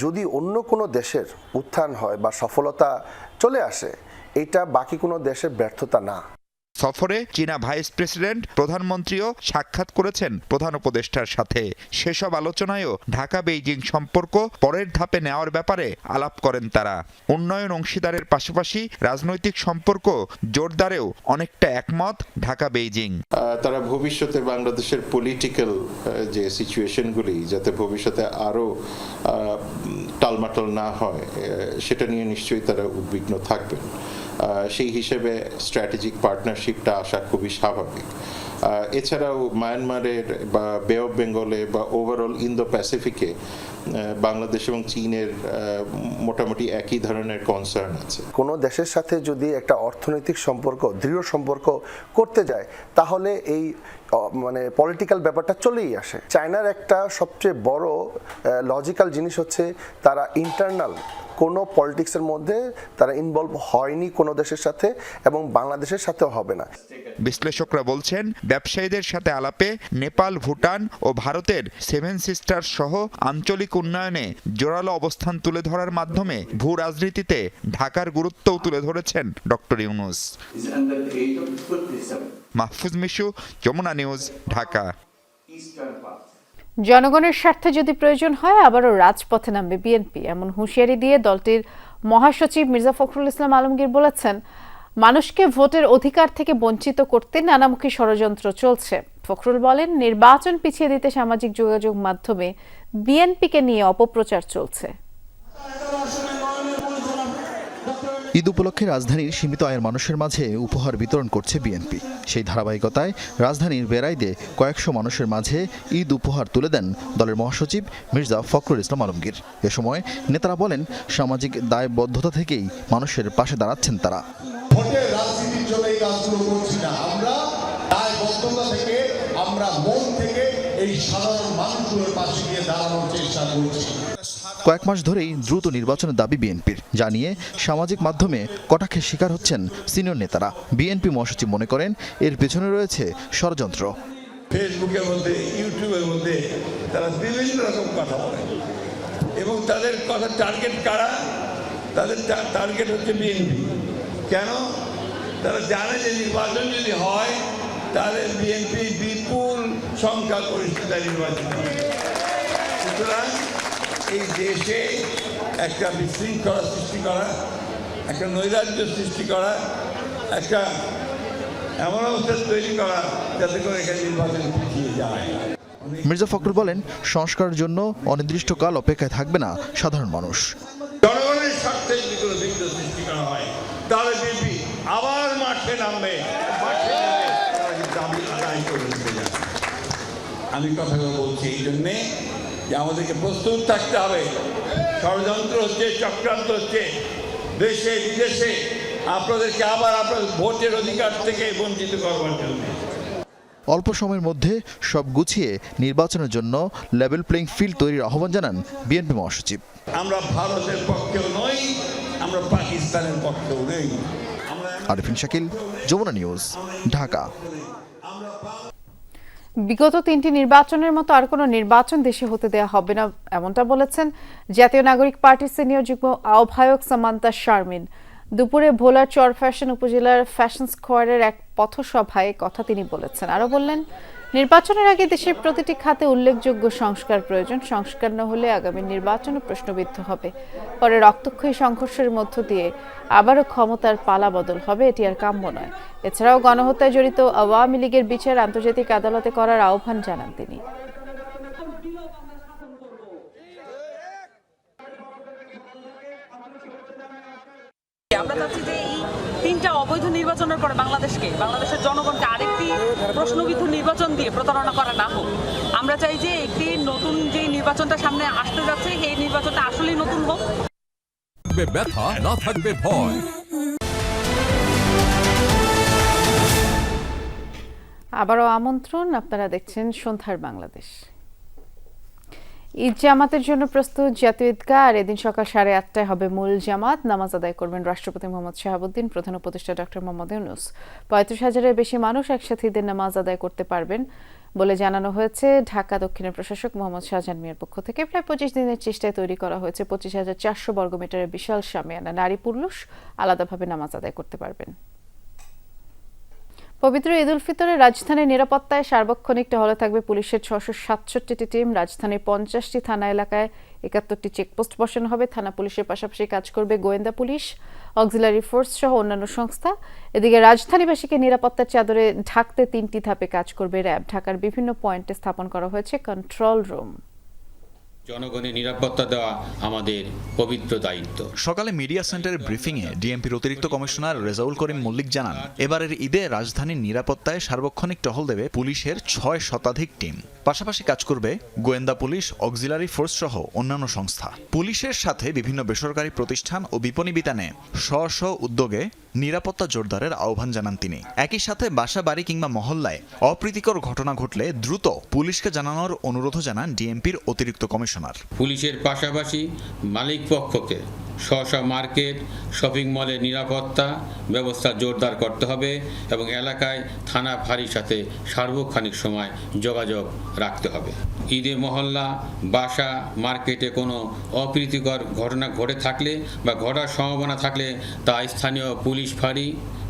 যদি অন্য কোনো দেশের উত্থান হয় বা সফলতা চলে আসে, এটা বাকি কোনো দেশের ব্যর্থতা না। সফরে চীনা ভাইস প্রেসিডেন্ট প্রধানমন্ত্রীও সাক্ষাৎ করেছেন প্রধান উপদেষ্টার সাথে। সেসব আলোচনায়ও ঢাকা বেইজিং সম্পর্ক পরের ধাপে নেওয়ার ব্যাপারে আলাপ করেন তারা। উন্নয়ন অংশীদারের পাশাপাশি রাজনৈতিক সম্পর্ক জোরদারেও অনেকটা একমত ঢাকা বেইজিং। তারা ভবিষ্যতে বাংলাদেশের পলিটিক্যাল যে সিচুয়েশনগুলি যাতে ভবিষ্যতে আরো টালমাটাল না হয়, সেটা নিয়ে নিশ্চয়ই তারা উদ্বিগ্ন থাকবেন। সেই হিসেবে স্ট্র্যাটেজিক পার্টনারশিপটা আসা খুবই স্বাভাবিক। এছাড়াও মায়ানমারের বা বে অফ বেঙ্গলে বা ওভারঅল ইন্দো প্যাসিফিকে বাংলাদেশ এবং চীনের মোটামুটি একই ধরনের কনসার্ন আছে। কোনো দেশের সাথে যদি একটা অর্থনৈতিক সম্পর্ক, দৃঢ় সম্পর্ক করতে যায়, তাহলে এই মানে পলিটিক্যাল ব্যাপারটা চলেই আসে। চায়নার একটা সবচেয়ে বড় লজিক্যাল জিনিস হচ্ছে তারা ইন্টারনাল কোনো পলিটিক্সের মধ্যে তারা ইনভলভ হয়নি কোনো দেশের সাথে, এবং বাংলাদেশের সাথেও হবে না। বিশ্লেষকরা বলছেন ব্যবসায়ীদের সাথে আলাপে নেপাল, ভুটান ও ভারতের 7 সিস্টার সহ আঞ্চলিক উন্নয়নে জোরালো অবস্থান তুলে ধরার মাধ্যমে ভূ রাজনীতিতে ঢাকার গুরুত্বও তুলে ধরেছেন ডক্টর ইউনূস। মাহফুজ মিশু, যমুনা নিউজ, ঢাকা। জনগণের স্বার্থে যদি প্রয়োজন হয় আবারও রাজপথে নামবে বিএনপি, এমন হুঁশিয়ারি দিয়ে দলটির মহাসচিব মির্জা ফখরুল ইসলাম আলমগীর বলেছেন, মানুষকে ভোটের অধিকার থেকে বঞ্চিত করতে নানামুখী ষড়যন্ত্র চলছে। ফখরুল বলেন, নির্বাচন পিছিয়ে দিতে সামাজিক যোগাযোগ মাধ্যমে বিএনপিকে নিয়ে অপপ্রচার চলছে। ঈদ উপলক্ষে রাজধানীর সীমিত আয়ের মানুষের মাঝে উপহার বিতরণ করছে বিএনপি। সেই ধারাবাহিকতায় রাজধানীর বেড়াইদে কয়েকশো মানুষের মাঝে ঈদ উপহার তুলে দেন দলের মহাসচিব মির্জা ফখরুল ইসলাম আলমগীর। এ সময় নেতারা বলেন, সামাজিক দায়বদ্ধতা থেকেই মানুষের পাশে দাঁড়াচ্ছেন তারা। ভোটের রাজনীতির জন্য এই কাজগুলো করছি না, আমরা দায়বদ্ধতা থেকে, আমরা মন থেকে এই সাধারণ মানুষগুলোর পাশে গিয়ে দাঁড়ানোর চেষ্টা করছি। কয়েক মাস ধরেই দ্রুত নির্বাচনের দাবি বিএনপির, জানিয়ে সামাজিক মাধ্যমে কটাক্ষের শিকার হচ্ছেন সিনিয়র নেতারা। বিএনপি মহাসচিব মনে করেন, এর পেছনে রয়েছে ষড়যন্ত্র। ফেসবুকের মধ্যে, ইউটিউবের মধ্যে তারা বিভিন্ন রকম কথা বলে এবং তাদের কথা টার্গেট কারা? তাদের টার্গেট হচ্ছে বিএনপি। কেন? তারা জানে যে নির্বাচন যদি হয় তাহলে বিএনপি বিপুল সংখ্যা পরিস্থিতি নির্বাচন হবে। সুতরাং এই দেশে একটা বিশৃঙ্খলা সৃষ্টি করা, একটা নৈরাজ্য সৃষ্টি করা, একটা এমন অবস্থা তৈরি করা যাতে করে এখানে নির্বাচন পিছিয়ে যায়। মির্জা ফখরুল বলেন, সংস্কারের জন্য অনির্দিষ্টকাল অপেক্ষায় থাকবে না সাধারণ মানুষ। জনগণের স্বার্থে যদি কোনো বিঘ্ন সৃষ্টি করা হয় তাহলে বিএনপি আবার মাঠে নামবে, দাবি আদায় করে দিতে যাবে। আমি কথাগুলো বলছি এই জন্যে যে আমাদেরকে প্রস্তুত থাকতে হবে। ষড়যন্ত্র হচ্ছে, চক্রান্ত হচ্ছে দেশে বিদেশে, আপনাদেরকে আবার আপনাদের ভোটের অধিকার থেকে বঞ্চিত করবার জন্য। অল্প সময়ের মধ্যে সব গুছিয়ে নির্বাচনের জন্য লেভেল প্লেইং ফিল্ড তৈরির আহ্বান জানান বিএনপি মহাসচিব। আমরা ভারতের পক্ষেও নই, আমরা পাকিস্তানের পক্ষেও নেই। আরিফিন শাকিল, যমুনা নিউজ, ঢাকা। বিগত 3টি নির্বাচনের মতো আর কোনো নির্বাচন দেশে হতে দেওয়া হবে না, এমনটা বলেছেন জাতীয় নাগরিক পার্টির সিনিয়র যুগ্ম আহ্বায়ক সামান্তা শারমিন। দুপুরে ভোলার চরফ্যাশন উপজেলার ফ্যাশন স্কোয়ারের এক পথসভায় কথা তিনি বলেছেন। আরও বললেন, নির্বাচনের আগে দেশের প্রতিটি খাতে উল্লেখযোগ্য সংস্কার প্রয়োজন। সংস্কার না হলে আগামী নির্বাচনও প্রশ্নবিদ্ধ হবে। পরে রক্তক্ষয়ী সংঘর্ষের মধ্য দিয়ে আবারও ক্ষমতার পালা বদল হবে, এটি আর কাম্য নয়। এছাড়াও গণহত্যায় জড়িত আওয়ামী লীগের বিচার আন্তর্জাতিক আদালতে করার আহ্বান জানান তিনি। আমরা চাচ্ছি যে এই 3টা অবৈধ নির্বাচনের পরে বাংলাদেশের জনগণকে আরেকটি প্রশ্নবিদ্ধ নির্বাচন দিয়ে প্রতারণা করা না হোক। আমরা চাই যে একটি নতুন যে নির্বাচনটা সামনে আসতে যাচ্ছে এই নির্বাচনটা আসলেই নতুন হোক। ব্যথা না থাকবে ভয়। আবারও আমন্ত্রণ, আপনারা দেখছেন সন্ধ্যার বাংলাদেশ। ঈদ জামাতের জন্য প্রস্তুত জাতীয় ঈদগাহ। আর এদিন সকাল 8:30টায় হবে মূল জামাত। নামাজ আদায় করবেন রাষ্ট্রপতি মোহাম্মদ শাহাবুদ্দিন, প্রধান উপদেষ্টা ডক্টর মোহাম্মদ ইউনূস। 35,000-এর বেশি মানুষ একসাথে ঈদের নামাজ আদায় করতে পারবেন বলে জানানো হয়েছে ঢাকা দক্ষিণের প্রশাসক মোহাম্মদ শাহজাহান মিয়ার পক্ষ থেকে। প্রায় 25 দিনের চেষ্টায় তৈরি করা হয়েছে 25,400 বর্গমিটারের বিশাল শামিয়ানা। নারী পুরুষ আলাদাভাবে নামাজ আদায় করতে পারবেন। পবিত্র ঈদ উল ফিতরে রাজধানীর নিরাপত্তায় সার্বক্ষণিক টহলে থাকবে পুলিশের 667টি টিম। রাজধানীর 50টি থানা এলাকায় 71টি চেকপোস্ট বসানো হবে। থানা পুলিশের পাশাপাশি কাজ করবে গোয়েন্দা পুলিশ, অক্সিলারি ফোর্স সহ অন্যান্য সংস্থা। এদিকে রাজধানীবাসীকে নিরাপত্তার চাদরে ঢাকতে 3টি ধাপে কাজ করবে র্যাব। ঢাকার বিভিন্ন পয়েন্টে স্থাপন করা হয়েছে কন্ট্রোল রুম। জনগণের নিরাপত্তা দেওয়া আমাদের পবিত্র দায়িত্ব। সকালে মিডিয়া সেন্টারের ব্রিফিংয়ে ডিএমপির অতিরিক্ত কমিশনার রেজাউল করিম মল্লিক জানান, এবারের ঈদে রাজধানীর নিরাপত্তায় সার্বক্ষণিক টহল দেবে পুলিশের 6 শতাধিক টিম। পাশাপাশি কাজ করবে গোয়েন্দা পুলিশ, অক্সিলারি ফোর্স সহ অন্যান্য সংস্থা। পুলিশের সাথে বিভিন্ন বেসরকারি প্রতিষ্ঠান ও বিপণী বিতানে স্ব উদ্যোগে নিরাপত্তা জোরদারের আহ্বান জানান তিনি। একই সাথে বাসা বাড়ি কিংবা মহল্লায় অপ্রীতিকর ঘটনা ঘটলে দ্রুত পুলিশকে জানানোর অনুরোধও জানান ডিএমপির অতিরিক্ত কমিশনার। পুলিশের পাশাপাশি মালিক পক্ষকে মার্কেট, শপিং মলের নিরাপত্তা ব্যবস্থা জোরদার করতে হবে এবং এলাকায় থানা ফাঁড়ির সাথে সার্বক্ষণিক সময় যোগাযোগ রাখতে হবে। ঈদে মহল্লা, বাসা, মার্কেটে কোনো অপ্রীতিকর ঘটনা ঘটে থাকলে বা ঘটার সম্ভাবনা থাকলে তা স্থানীয় পুলিশ ফাঁড়ি,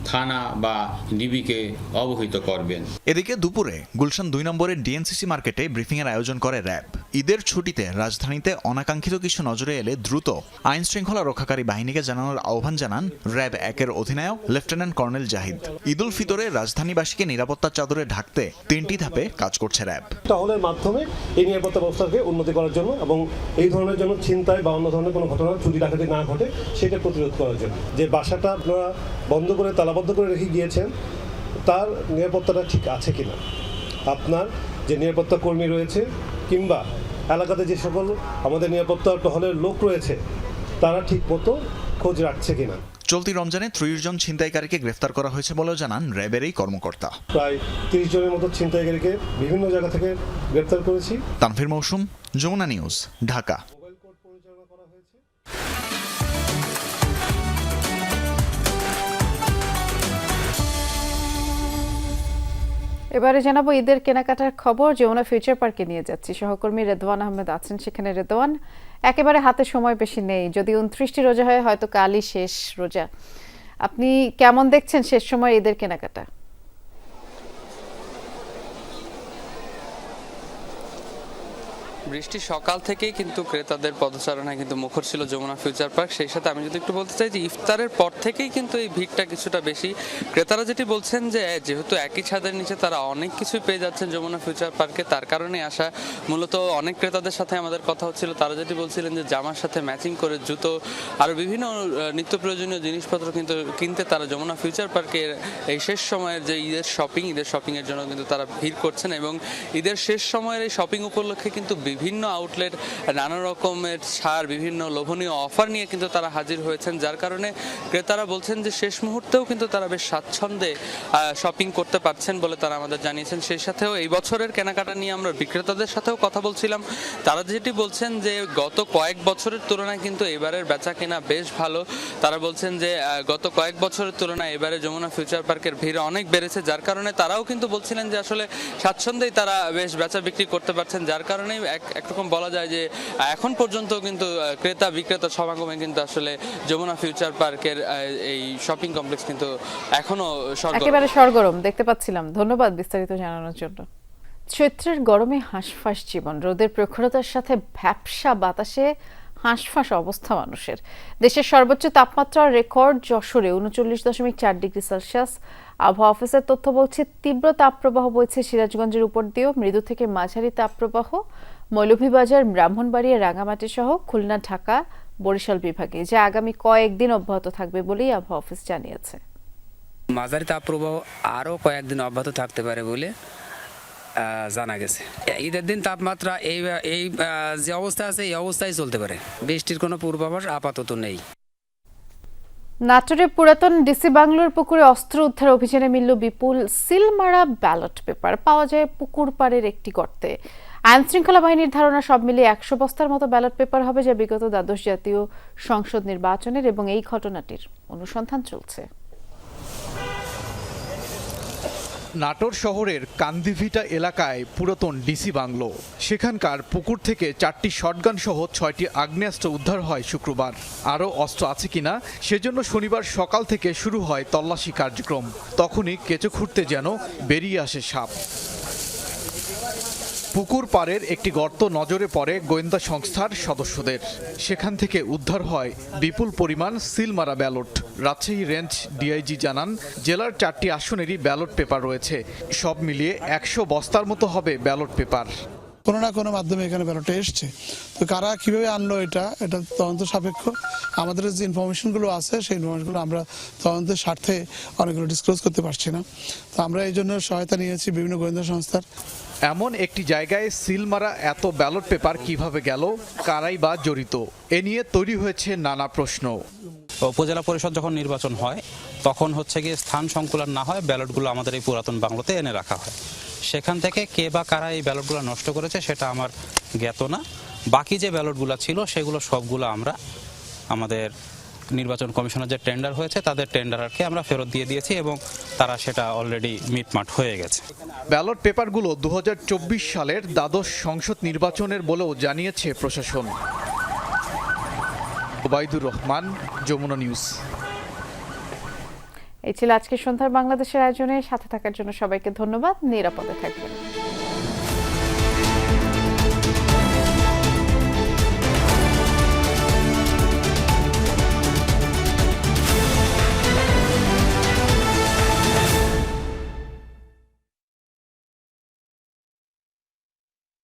থানা বা ডিবিকে অবহিত করবেন। এদিকে দুপুরে গুলশান 2 নম্বরের ডিএনসিসি মার্কেটে ব্রিফিংয়ের আয়োজন করে র্যাব। ঈদের ছুটিতে রাজধানীতে অনাকাঙ্ক্ষিত কিছু নজরে এলে দ্রুত আইন শৃঙ্খলা রক্ষাকারী বাহিনীকে জানানোর আহ্বান জানান র্যাব 1-এর অধিনায়ক লেফটেন্যান্ট কর্নেল জাহিদ। ঈদ উল ফিতরে রাজধানীবাসীকে নিরাপত্তার চাদরে ঢাকতে 3টি ধাপে কাজ করছে র্যাব। টহলের মাধ্যমে এই নিরাপত্তা ব্যবস্থাকে উন্নতি করার জন্য এবং এই ধরনের জন্য ছিনতাই বা অন্য ধরনের কোনো ঘটনা চুরি ডাকাতি না ঘটে সেটা প্রতিরোধ করার জন্য। যে বাসাটা আপনারা বন্ধ করে তালাবদ্ধ করে রেখে গিয়েছেন তার নিরাপত্তাটা ঠিক আছে কিনা, আপনার যে নিরাপত্তা কর্মী রয়েছে কিংবা এলাকাতে যে সকল আমাদের নিরাপত্তা টহলের লোক রয়েছে তারা ঠিক মতো খোঁজ রাখছে কিনা। চলতি রমজানে 30 জন ছিনতাইকারীকে গ্রেফতার করা হয়েছে বলেও জানান র্যাবের এই কর্মকর্তা। প্রায় 30 জনের মতো ছিনতাইকারীকে বিভিন্ন জায়গা থেকে গ্রেফতার করেছি। তানভীর মৌসুম, যমুনা নিউজ, ঢাকা। এবারে জানাবো ঈদের কেনাকাটার খবর। যমুনা ফিউচার পার্কে নিয়ে যাচ্ছি, সহকর্মী রেদওয়ান আহমেদ আছেন সেখানে। রেদওয়ান, একেবারে হাতে সময় বেশি নেই, যদি 29টি রোজা হয় হয়তো কালই শেষ রোজা। আপনি কেমন দেখছেন শেষ সময় ঈদের কেনাকাটা? বৃষ্টি সকাল থেকেই কিন্তু ক্রেতাদের পদচারণায় কিন্তু মুখর ছিল যমুনা ফিউচার পার্ক। সেই সাথে আমি যদি একটু বলতে চাই যে ইফতারের পর থেকেই কিন্তু এই ভিড়টা কিছুটা বেশি। ক্রেতারা যেটি বলছেন যে যেহেতু একই ছাদের নিচে তারা অনেক কিছুই পেয়ে যাচ্ছেন যমুনা ফিউচার পার্কে, তার কারণে আসা। মূলত অনেক ক্রেতাদের সাথে আমাদের কথা হচ্ছিল, তারা যেটি বলছিলেন যে জামার সাথে ম্যাচিং করে জুতো আরও বিভিন্ন নিত্য প্রয়োজনীয় জিনিসপত্র কিন্তু কিনতে তারা যমুনা ফিউচার পার্কের এই শেষ সময়ের যে ঈদের শপিংয়ের জন্য কিন্তু তারা ভিড় করছেন। এবং ঈদের শেষ সময়ের এই শপিং উপলক্ষে কিন্তু বিভিন্ন আউটলেট নানা রকমের ছাড়, বিভিন্ন লোভনীয় অফার নিয়ে কিন্তু তারা হাজির হয়েছেন, যার কারণে ক্রেতারা বলছেন যে শেষ মুহূর্তেও কিন্তু তারা বেশ স্বাচ্ছন্দ্যে শপিং করতে পারছেন বলে তারা আমাদের জানিয়েছেন। সেই সাথেও এই বছরের কেনাকাটা নিয়ে আমরা বিক্রেতাদের সাথেও কথা বলছিলাম, তারা যেটি বলছেন যে গত কয়েক বছরের তুলনায় কিন্তু এবারের বেচা কেনা বেশ ভালো। তারা বলছেন যে গত কয়েক বছরের তুলনায় এবারে যমুনা ফিউচার পার্কের ভিড় অনেক বেড়েছে, যার কারণে তারাও কিন্তু বলছিলেন যে আসলে স্বাচ্ছন্দ্যেই তারা বেশ বেচা বিক্রি করতে পারছেন, যার কারণে একরকম বলা যায় যে এখন পর্যন্ত কিন্তু ক্রেতা বিক্রেতা সমাগমে কিন্তু আসলে যমুনা ফিউচার পার্কের এই শপিং কমপ্লেক্স কিন্তু এখনো একেবারে সরগরম দেখতে পাচ্ছিলাম। ধন্যবাদ বিস্তারিত জানানোর জন্য। চৈত্রের গরমে হাঁসফাঁস জীবন, রোদের প্রখরতার সাথে ভ্যাপসা বাতাসে হাঁসফাঁস অবস্থা মানুষের। দেশের সর্বোচ্চ তাপমাত্রা রেকর্ড যশোরে ৩৯.৪ ডিগ্রি সেলসিয়াস। আবহাওয়া অফিসের তথ্য বলছে তীব্র তাপপ্রবাহ বইছে সিরাজগঞ্জের উপর দিয়েও। মৃদু থেকে মাঝারি তাপপ্রবাহ মৌলভীবাজার, ব্রাহ্মণবাড়িয়া, রাঙামাটি সহ খুলনা, ঢাকা, বরিশাল বিভাগে, যা আগামী কয়েকদিন অব্যাহত থাকবে বলেই আবহাওয়া অফিস জানিয়েছে। মাঝারি তাপপ্রবাহ আরও কয়েকদিন অব্যাহত থাকতে পারে বলে জানা গেছে। ঈদের দিন তাপমাত্রা এই যে অবস্থা আছে এই অবস্থায় চলতে পারে, বৃষ্টির কোনো পূর্বাভাস আপাতত নেই। নাটোরে পুরাতন ডিসি বাংলোর পুকুরে অস্ত্র উদ্ধার অভিযানে মিলল বিপুল সিলমারা ব্যালট পেপার। পাওয়া যায় পুকুর পাড়ের একটি গর্তে। আইন শৃঙ্খলা বাহিনীর ধারণা সব মিলিয়ে ১০০ বস্তার মতো ব্যালট পেপার হবে, যা বিগত দ্বাদশ জাতীয় সংসদ নির্বাচনের। এবং এই ঘটনাটির অনুসন্ধান চলছে। নাটোর শহরের কান্দিভিটা এলাকায় পুরাতন ডিসি বাংলো, সেখানকার পুকুর থেকে 4টি শটগান সহ 6টি আগ্নেয়াস্ত্র উদ্ধার হয় শুক্রবার। আরও অস্ত্র আছে কিনা সেজন্য শনিবার সকাল থেকে শুরু হয় তল্লাশি কার্যক্রম। তখনই কেঁচো খুঁড়তে যেন বেরিয়ে আসে সাপ। পুকুর পাড়ের একটি গর্ত নজরে পড়ে গোয়েন্দা সংস্থার সদস্যদের। সেখান থেকে উদ্ধার হয় বিপুল পরিমাণ সিলমারা ব্যালট। রাজশাহী রেঞ্জ ডিআইজি জানান, জেলার 4টি আসনেরই ব্যালট পেপার রয়েছে। সব মিলিয়ে 100 বস্তার মতো হবে ব্যালট পেপার। কোনো না কোনো মাধ্যমে এখানে ব্যালটে এসছে, তো কারা কিভাবে আনলো এটা তদন্ত সাপেক্ষ। আমাদের যে ইনফরমেশনগুলো আছে সেই ইনফরমেশনগুলো আমরা তদন্তের স্বার্থে অনেকগুলো ডিসক্লোজ করতে পারছি না, তো আমরা এই জন্য সহায়তা নিয়েছি বিভিন্ন গোয়েন্দা সংস্থার। এমন একটি জায়গায় সিলমারা এত ব্যালট পেপার কিভাবে গেল, কারাই বা জড়িত, এ নিয়ে তৈরি হয়েছে নানা প্রশ্ন। উপজেলা পরিষদ যখন নির্বাচন হয় তখন হচ্ছে গিয়ে স্থান সংকুলন না হয় ব্যালটগুলো আমাদের এই পুরাতন বাংলোতে এনে রাখা হয়। সেখান থেকে কে বা কারা এই ব্যালটগুলো নষ্ট করেছে সেটা আমার জ্ঞাত না। বাকি যে ব্যালটগুলো ছিল সেগুলো সবগুলো আমরা আমাদের নির্বাচন কমিশনের যে টেন্ডার হয়েছে তাদের টেন্ডারকে আমরা ফেরত দিয়ে দিয়েছি এবং তারা সেটা অলরেডি মিটমাট হয়ে গেছে। ব্যালট পেপারগুলো 2024 সালের দ্বাদশ সংসদ নির্বাচনের বলেও জানিয়েছে প্রশাসন। ওবায়দুর রহমান, যমুনা নিউজ। এই ছিল আজকের সন্ধ্যার বাংলাদেশের আয়োজনে। সাথে থাকার জন্য সবাইকে ধন্যবাদ। নিরাপদে থাকবেন।